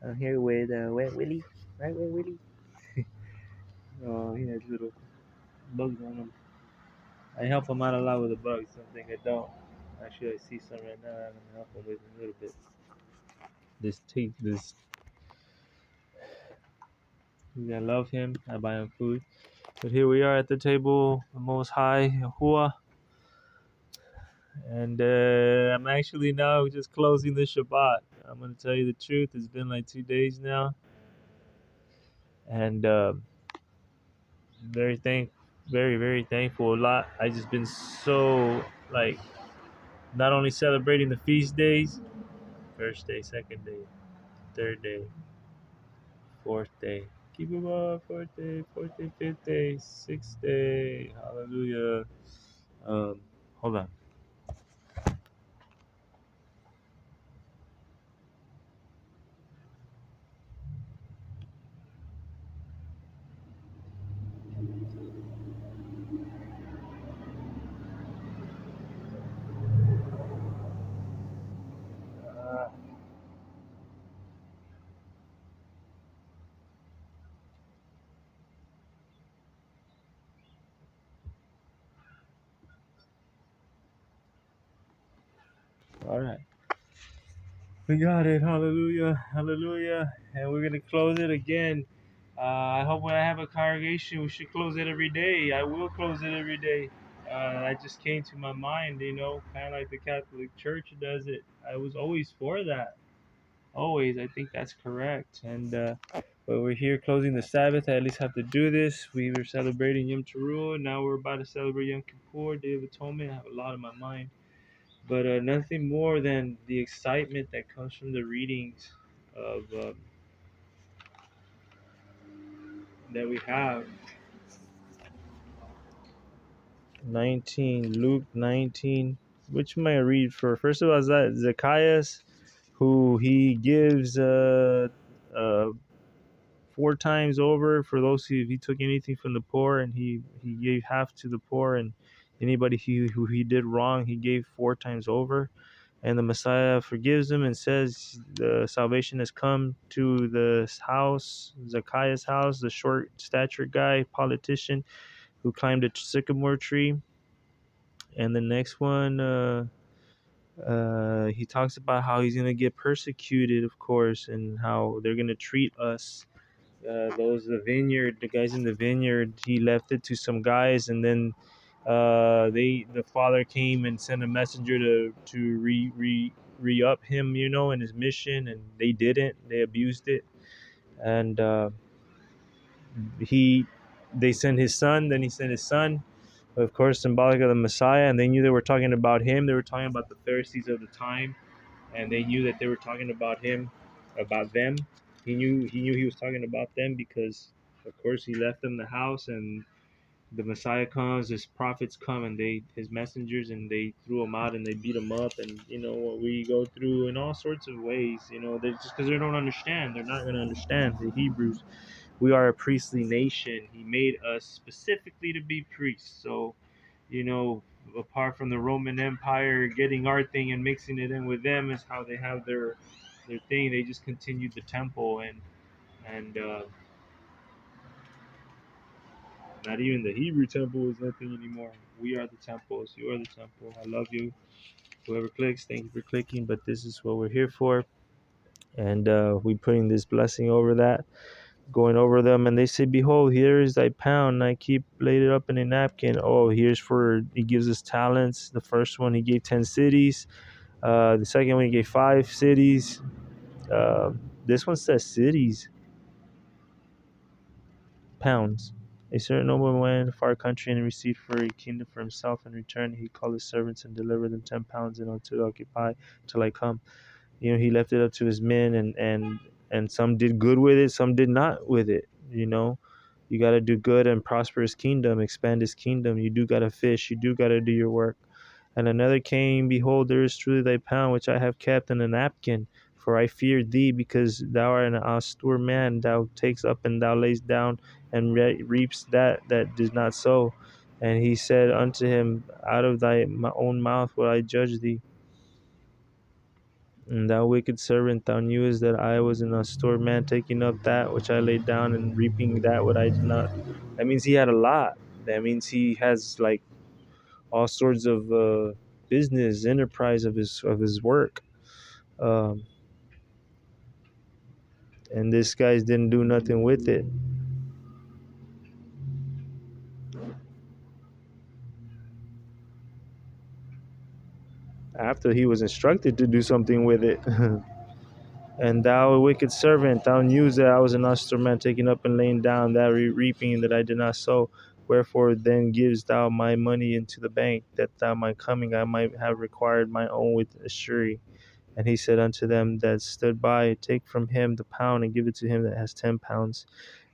I'm here with Wet Willie, right, Wet Willie? Oh, he has little bugs on him. I help him out a lot with the bugs. Something I don't. Actually, I see some right now. I'm gonna help him with a little bit. This. I love him. I buy him food. But here we are at the table, the Most High, Yahuwah. And I'm actually now just closing the Shabbat. I'm going to tell you the truth. It's been like 2 days now. And very very thankful. A lot. I just been so, like, not only celebrating the feast days, first day, second day, third day, fourth day. Keep them up, fourth day, fifth day, sixth day. Hallelujah. Hold on. All right. We got it. Hallelujah. Hallelujah. And we're going to close it again. I hope when I have a congregation, we should close it every day. I will close it every day. That just came to my mind, kind of like the Catholic Church does it. I was always for that. Always. I think that's correct. And but we're here closing the Sabbath. I at least have to do this. We were celebrating Yom Teruah. Now we're about to celebrate Yom Kippur, Day of Atonement. I have a lot in my mind. But nothing more than the excitement that comes from the readings of that we have. 19, Luke 19. Which might I read for? First of all, is that Zacchaeus, who he gives 4 times over for those who, if he took anything from the poor, and he gave half to the poor, and anybody who he did wrong, he gave 4 times over. And the Messiah forgives him and says the salvation has come to the house, Zacchaeus' house, the short stature guy, politician who climbed a sycamore tree. And the next one, he talks about how he's going to get persecuted, of course, and how they're going to treat us. The guys in the vineyard, he left it to some guys, and then the father came and sent a messenger to re-up him, in his mission, and they didn't. They abused it, and they sent his son. Then he sent his son, of course, symbolic of the Messiah, and they knew they were talking about him. They were talking about the Pharisees of the time, and they knew that they were talking about him, about them. He knew he was talking about them because, of course, he left them the house, and the Messiah comes, his prophets come, and his messengers, and they threw him out and they beat him up, and what we go through in all sorts of ways. They just because they don't understand, they're not going to understand the Hebrews. We are a priestly nation. He made us specifically to be priests. So, apart from the Roman Empire getting our thing and mixing it in with them is how they have their thing. They just continued the temple, and not even the Hebrew temple is nothing anymore. We are the temples. You are the temple. I love you. Whoever clicks, thank you for clicking. But this is what we're here for, and we putting this blessing over that, going over them, and they say, "Behold, here is thy pound." And I keep laid it up in a napkin. Oh, here's for he gives us talents. The first one he gave 10 cities. The second one he gave 5 cities. This one says cities, pounds. A certain nobleman went to a far country and received for a kingdom for himself. In return, he called his servants and delivered them 10 pounds and to occupy till I come. He left it up to his men, and some did good with it, some did not with it. You got to do good and prosper his kingdom, expand his kingdom. You do got to fish. You do got to do your work. And another came, behold, there is truly thy pound, which I have kept in a napkin. For I feared thee, because thou art an austere man. Thou takes up and thou lays down, and reaps that did not sow. And he said unto him, out of thy own mouth will I judge thee. And thou wicked servant, thou knewest that I was an unstored man, taking up that which I laid down and reaping that what I did not. That means he had a lot. That means he has like all sorts of business enterprise of his work. Um, and this guys didn't do nothing with it. After he was instructed to do something with it. And thou, a wicked servant, thou knewest that I was an austere man, taking up and laying down that reaping that I did not sow. Wherefore then givest thou my money into the bank, that thou my coming I might have required my own with a surety. And he said unto them that stood by, take from him the pound and give it to him that has 10 pounds.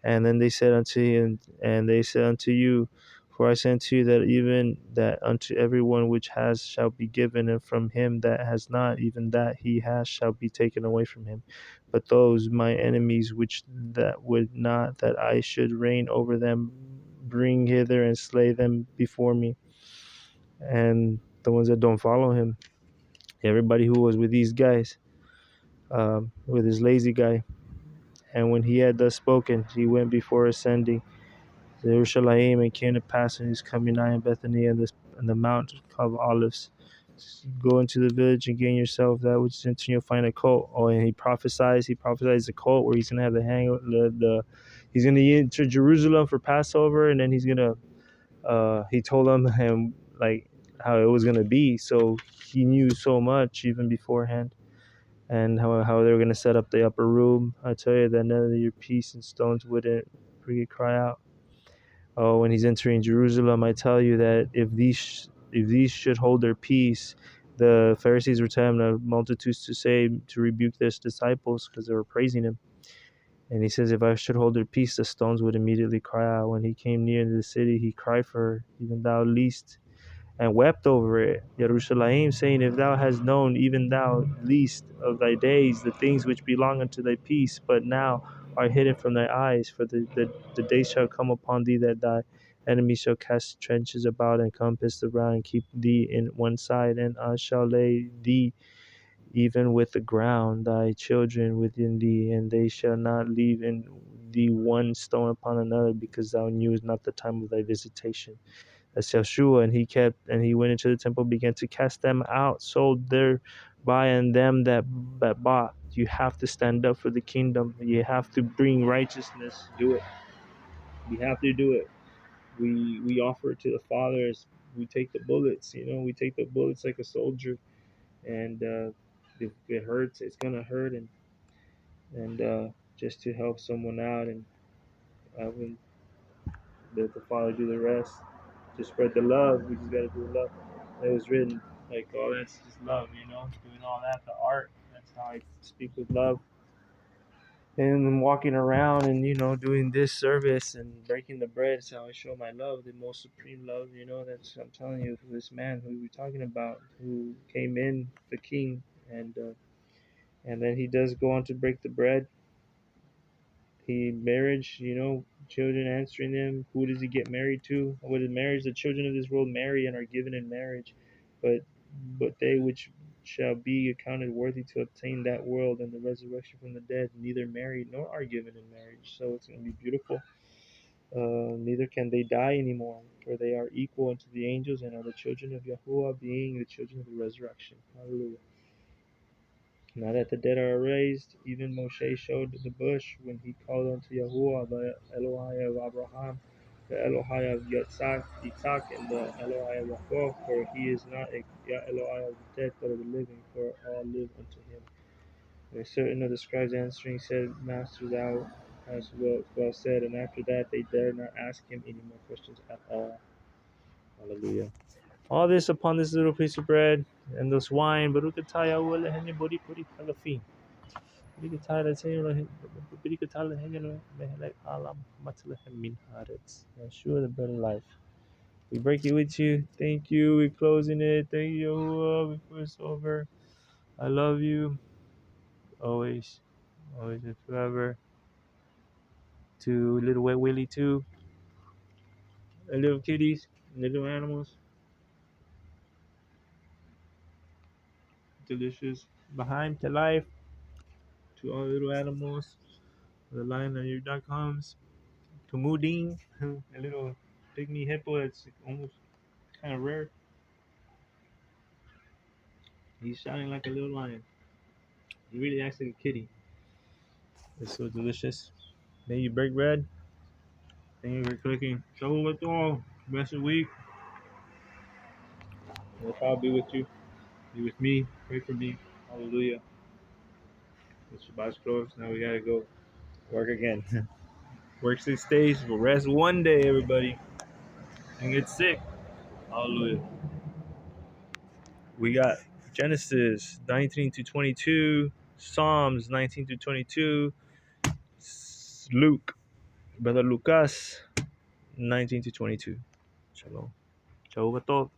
And then they said unto him, and they said unto you, for I say unto you that even that unto everyone which has shall be given, and from him that has not, even that he has shall be taken away from him. But those my enemies which that would not that I should reign over them, bring hither and slay them before me. And the ones that don't follow him, everybody who was with these guys, with this lazy guy. And when he had thus spoken, he went before ascending to Jerusalem, and came to pass when he was coming nigh in Bethany and the Mount of Olives. Go into the village and gain yourself that which is into you'll find a colt. Oh, and he prophesies a colt where he's gonna have he's gonna enter Jerusalem for Passover, and then he's gonna he told them and like how it was gonna be. So he knew so much even beforehand, and how they were gonna set up the upper room. I tell you that none of your peace and stones wouldn't cry out. Oh, when he's entering Jerusalem, I tell you that if these should hold their peace, the Pharisees were telling the multitudes to say to rebuke their disciples because they were praising him. And he says, if I should hold their peace, the stones would immediately cry out. When he came near to the city, he cried for her, even thou least, and wept over it. Jerusalem, saying, if thou hast known, even thou least of thy days, the things which belong unto thy peace, but now are hidden from thy eyes. For the day shall come upon thee that thy enemies shall cast trenches about and compass around and keep thee in one side, and I shall lay thee even with the ground, thy children within thee, and they shall not leave in thee one stone upon another, because thou knewest not the time of thy visitation. That's Yeshua, and he went into the temple, began to cast them out, sold thereby, and them that bought. You have to stand up for the kingdom. You have to bring righteousness. Do it. We have to do it. We offer it to the Father as we take the bullets. We take the bullets like a soldier, and if it hurts, it's gonna hurt, and just to help someone out, and I will let the Father do the rest. To spread the love, we just gotta do love. It was written like, oh, that's just love, doing all that, the art. That's how I speak with love. And walking around and doing this service and breaking the bread is how I show my love, the most supreme love. That's I'm telling you, this man who we're talking about, who came in, the king, and then he does go on to break the bread. He marriage, children answering them. Who does he get married to? What is marriage? The children of this world marry and are given in marriage, but they which shall be accounted worthy to obtain that world and the resurrection from the dead, neither marry nor are given in marriage. So it's going to be beautiful. Neither can they die anymore, for they are equal unto the angels and are the children of Yahuwah, being the children of the resurrection. Hallelujah. Now that the dead are raised, even Moshe showed the bush when he called unto Yahuwah, the Elohai of Abraham, the Elohai of Yitzhak, and the Elohai of Yaakov, for he is not a Elohai of the dead, but of the living, for all live unto him. And a certain of the scribes answering said, Master, thou hast well said. And after that they dared not ask him any more questions at all. Hallelujah. All this upon this little piece of bread and this wine, Yeshua, the bread of life. We break it with you. Thank you. We're closing it. Thank you, Yahuwah, before it's over. I love you. Always. Always and forever. To little wet Willie too. And little kitties. Little animals. Delicious. Behind to life, to all the little animals, the lion that your dog comes, to Mudine, a little pygmy hippo that's almost kind of rare. He's shouting like a little lion. He really acts like a kitty. It's so delicious. Thank you, Break Bread. Thank you for clicking. Show with all. Rest of the week. I'll be with you. Be with me. Pray for me. Hallelujah. The Shabbat's closed. Now we gotta go work again. Work 6 days. We'll rest one day, everybody. And get sick. Hallelujah. We got Genesis 19 to 22, Psalms 19 to 22, Luke, Brother Lucas 19 to 22. Shalom. Chau,